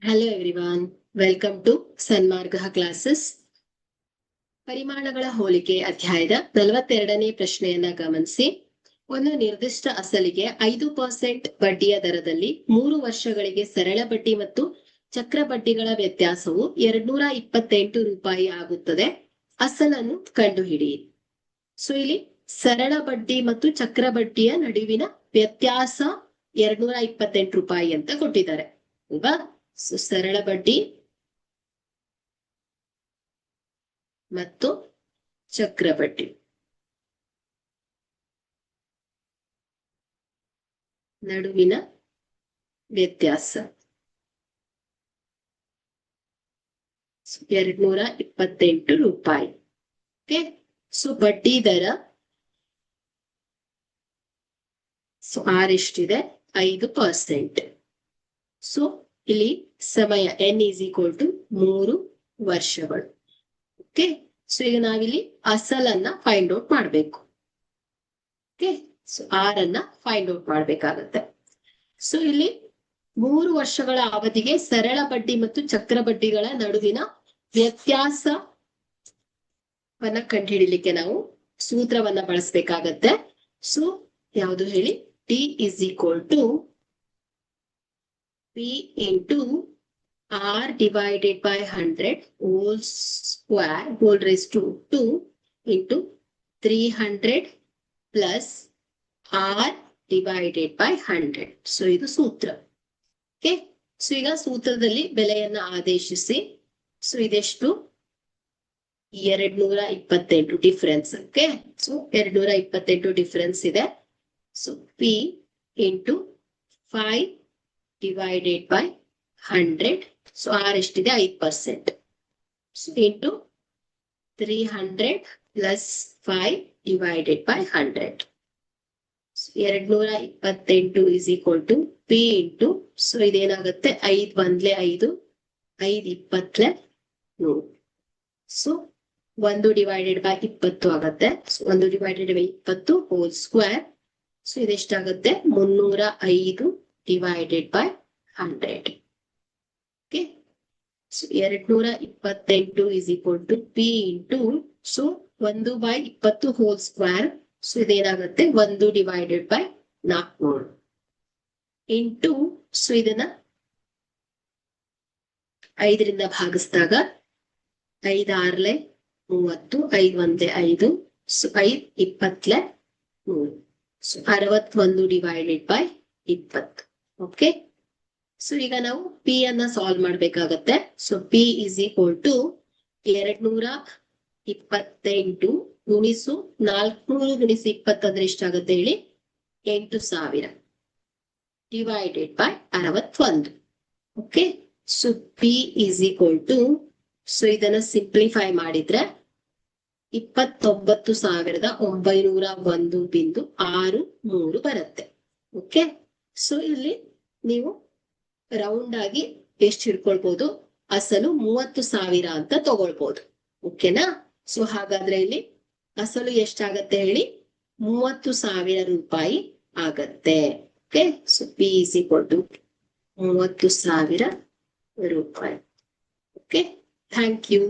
Hello everyone, welcome to Sanmarga classes. ಪರಿಮಾಣಗಳ ಹೋಲಿಕೆ ಅಧ್ಯಾಯದ 42ನೇ ಪ್ರಶ್ನೆಯನ್ನ ಗಮನಿಸಿ. ಒಂದು ನಿರ್ದಿಷ್ಟ ಅಸಲಿಗೆ 5% ಬಡ್ಡಿಯ ದರದಲ್ಲಿ 3 ವರ್ಷಗಳಿಗೆ ಸರಳ ಬಡ್ಡಿ ಮತ್ತು ಚಕ್ರ ಬಡ್ಡಿಗಳ ವ್ಯತ್ಯಾಸವು 228 ರೂಪಾಯಿ ಆಗುತ್ತದೆ. ಅಸಲನ್ನು ಕಂಡುಹಿಡಿಯಿರಿ. ಸೊ ಇಲ್ಲಿ ಸರಳ ಬಡ್ಡಿ ಮತ್ತು ಚಕ್ರ ಬಡ್ಡಿಯ ನಡುವಿನ ವ್ಯತ್ಯಾಸ 228 ರೂಪಾಯಿ ಅಂತ ಕೊಟ್ಟಿದ್ದಾರೆ ಅಲ್ವಾ. ಸೊ ಸರಳ ಬಡ್ಡಿ ಮತ್ತು ಚಕ್ರ ಬಡ್ಡಿ ನಡುವಿನ ವ್ಯತ್ಯಾಸ 228 ರೂಪಾಯಿ. ಓಕೆ, ಸೊ ಬಡ್ಡಿ ದರ ಆರ್ ಎಷ್ಟಿದೆ? 5%. ಸೊ ಇಲ್ಲಿ ಸಮಯ n is equal to 3 ವರ್ಷಗಳು. ಓಕೆ, ಸೊ ಈಗ ನಾವಿಲ್ಲಿ ಅಸಲನ್ನ ಫೈಂಡ್ ಔಟ್ ಮಾಡ್ಬೇಕು. ಓಕೆ, ಸೊ ಆರ್ ಅನ್ನ ಫೈಂಡ್ ಔಟ್ ಮಾಡ್ಬೇಕಾಗತ್ತೆ. ಸೊ ಇಲ್ಲಿ 3 ವರ್ಷಗಳ ಅವಧಿಗೆ ಸರಳ ಬಡ್ಡಿ ಮತ್ತು ಚಕ್ರ ಬಡ್ಡಿಗಳ ನಡುವಿನ ವ್ಯತ್ಯಾಸವನ್ನ ಕಂಡುಹಿಡಿಲಿಕ್ಕೆ ನಾವು ಸೂತ್ರವನ್ನ ಬಳಸಬೇಕಾಗತ್ತೆ. ಸೊ ಯಾವುದು ಹೇಳಿ? T is equal to P into R divided by 100 whole square whole raised to 2 into 300 plus R divided by 100. So ಇದು ಸೂತ್ರ. ಓಕೆ, ಸೊ ಈಗ ಸೂತ್ರದಲ್ಲಿ ಬೆಲೆಯನ್ನ ಆದೇಶಿಸಿ. ಸೊ ಇದೆಷ್ಟು? 228 ಡಿಫರೆನ್ಸ್. ಓಕೆ, ಸೊ 228 ಡಿಫರೆನ್ಸ್ ಇದೆ. So P into 5 divided by 100. So R ಎಷ್ಟಿದೆ? 5%. So into 300 plus 5 divided by 100. So 228 is equal to P into, so ಇದೇನಾಗುತ್ತೆ? 5 1 5, 5 20 100. So 1 divided by 20 ಆಗುತ್ತೆ. So 1 divided by 20 whole square. So ಇದೆಷ್ಟಾಗುತ್ತೆ? 305 divided by 100. Okay, so 228 is equal to P into, so 1 by 20 whole square. So ಇದೇನಾಗುತ್ತೆ? 1 divided by 400 into, so ಇದನ್ನ 5ರಿಂದ ಭಾಗಿಸಿದಾಗ 5 6 30, 5 1 5, so 5 20 100. So 61 divided by 20. Okay, so ಈಗ ನಾವು P ಅನ್ನ solve ಮಾಡ್ಬೇಕಾಗತ್ತೆ. So P is equal to 228 ಗುಣಿಸು 400 ಗುಣಿಸಿ 20 ಅಂದ್ರೆ ಎಷ್ಟಾಗುತ್ತೆ ಹೇಳಿ? 8000 divided by 61. Okay, so P is equal to, so ಇದನ್ನ ಸಿಂಪ್ಲಿಫೈ ಮಾಡಿದ್ರೆ 29,901.63 ಬರುತ್ತೆ. ಓಕೆ, ಸೊ ಇಲ್ಲಿ ನೀವು ರೌಂಡ್ ಆಗಿ ಎಷ್ಟು ಹಿಡ್ಕೊಳ್ಬಹುದು? ಅಸಲು 30,000 ಅಂತ ತಗೊಳ್ಬಹುದು. ಓಕೆನಾ? ಸೊ ಹಾಗಾದ್ರೆ ಇಲ್ಲಿ ಅಸಲು ಎಷ್ಟಾಗತ್ತೆ ಹೇಳಿ? 30,000 ರೂಪಾಯಿ ಆಗತ್ತೆ. Okay, so P is equal to 30,000 ರೂಪಾಯಿ. Okay, thank you.